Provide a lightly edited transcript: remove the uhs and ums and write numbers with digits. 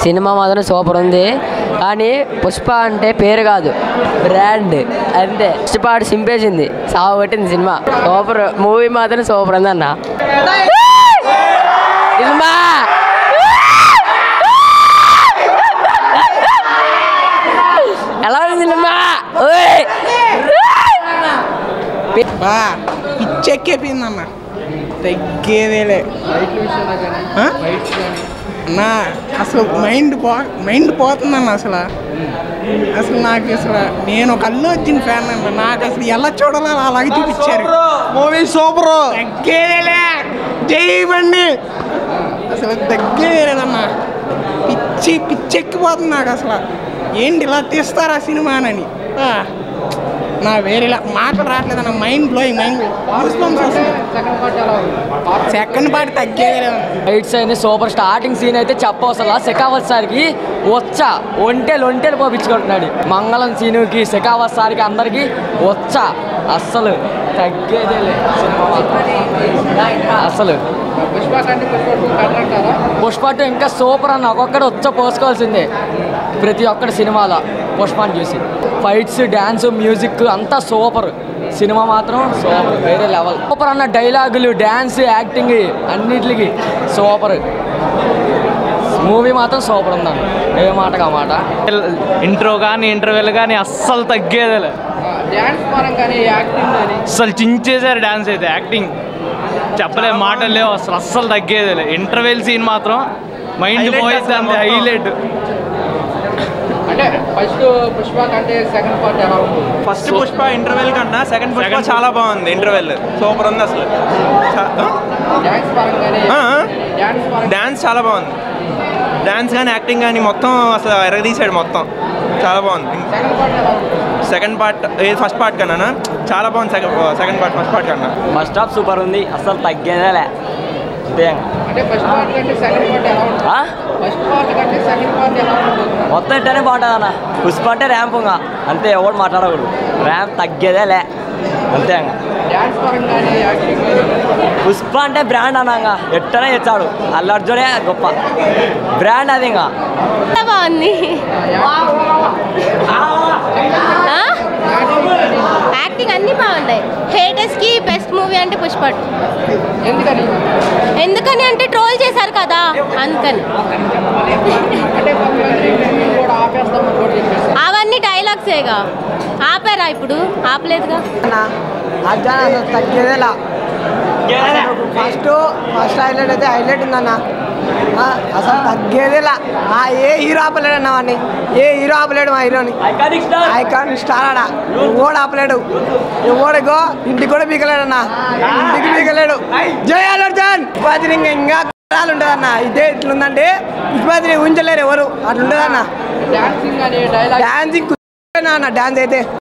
Cinema మాత్రం super ఉంది. కానీ పుష్ప అంటే పేరు కాదు, బ్రాండ్ అంతే. పుష్పాడు సింపేసింది, సాగు కొట్టింది సినిమా. సూపర్ మూవీ మాత్రం సూపర్ ఉంది అన్న. సినిమా ఎలా ఉంది సినిమా? పిచ్చెక్కిపోయిందన్న, తగ్గేదేలే అన్నా. అసలు మైండ్ పోతుందన్న. అసలు నాకు నేను ఒక అల్లు అర్జున్ ఫ్యాన్ అన్న. నాకు అసలు ఎలా చూడాలో అలాగే చూపించారు. మూవీ సూపర్, తగ్గేదేలే. జై బండి అసలు తగ్గేదేలేదన్న. పిచ్చెక్కిపోతుంది నాకు. అసలు ఏంటి ఇలా తీస్తారా సినిమానని నా వేరేలా మాటలు రావట్లేదన్న. Mind blowing. సెకండ్ పార్ట్ తగ్గేదే. ఫైట్స్ అయితే సూపర్. స్టార్టింగ్ సీన్ అయితే చెప్పవసలా. శెఖావత్ సార్కి ఒంటేలు పోపించుకుంటున్నాడు. మంగళం సీనుకి, శెఖావత్ సార్కి అందరికి అస్సలు తగ్గేదేలే అసలు. పుష్ప 2 ఇంకా సూపర్ అన్న. ఒక్కొక్కటి పోసుకోవాల్సిందే ప్రతి ఒక్కటి సినిమాలో పుష్పాన్ని చూసి. ఫైట్స్, డ్యాన్స్, మ్యూజిక్ అంతా సూపర్. సినిమా మాత్రం సూపర్, వేరే లెవెల్. సూపర్ అన్న. డైలాగులు, డ్యాన్స్, యాక్టింగ్ అన్నిటికి సూపర్. మూవీ మాత్రం సూపర్ ఉందన్న, ఏ మాటగా మాట. ఇంట్రో కానీ ఇంటర్వెల్ కానీ అస్సలు తగ్గేదేలే. అస్సలు చించేశారు డ్యాన్స్ అయితే. యాక్టింగ్ చెప్పలేము, మాటలు లేవు. అస్సలు తగ్గేదేలే. ఇంటర్వెల్ సీన్ మాత్రం మైండ్ పోయిద్ది అంతే, హైలైట్. ఫస్ట్ పుష్ప ఇంటర్వెల్ కన్నా సెకండ్ పుష్ప చాలా బాగుంది. ఇంటర్వెల్ సూపర్ ఉంది అసలు. డ్యాన్స్ చాలా బాగుంది. డ్యాన్స్ కానీ యాక్టింగ్ కానీ మొత్తం అసలు ఎరగదీశాడు మొత్తం. చాలా బాగుంది. సెకండ్ పార్ట్ ఫస్ట్ పార్ట్ కన్నా చాలా బాగుంది. సెకండ్ పార్ట్ ఫస్ట్ పార్ట్ కన్నా. ఫస్ట్ హాఫ్ సూపర్ ఉంది, అసలు తగ్గేదేలే. మొత్తం ఇట్టనే బాగుంటుంది అన్న. పుష్ప అంటే ర్యాంపుగా అంతే, ఎవరు మాట్లాడకూడదు. ర్యాంప్ తగ్గేదేలే అంతే. పుష్ప అంటే బ్రాండ్ అన్నాగా, ఎట్టనే తెచ్చాడు. అల్లు అర్జునే గొప్ప బ్రాండ్ అది. ఇంకా బాగుంది. యాక్టింగ్ అన్నీ బాగున్నాయి. హేటర్స్కి బెస్ట్ మూవీ అంటే పుష్ప. ఎందుకని అంటే ట్రోల్ చేశారు కదా, అందుకని. అవన్నీ డైలాగ్సేగా. ఆపారా ఇప్పుడు? ఆపలేదుగా. తగ్గేదేలా. ఫస్ట్ హైలైట్ అయితే హైలైట్ ఉందన్న. అసలు తగ్గేదేలా. ఏ హీరో ఆపలేడన్నా వాడిని, ఏ హీరో ఆపలేడు. మా హీరోని ఐకానిక్ స్టార్ ఆడ ఓడ ఆపలేడు. ఓడగో ఇంటికి కూడా పీకలేడన్నా, ఇంటికి పీకలేడు. జై అల్లు అర్జున్. పుష్పాది ఇంకా ఉంటుందన్న. ఇదే ఇట్లుందంటే పుష్పాదిని ఉంచలేరు ఎవరు, అట్లుంటుందన్న. డాన్సింగ్ అన్న, డాన్స్ అయితే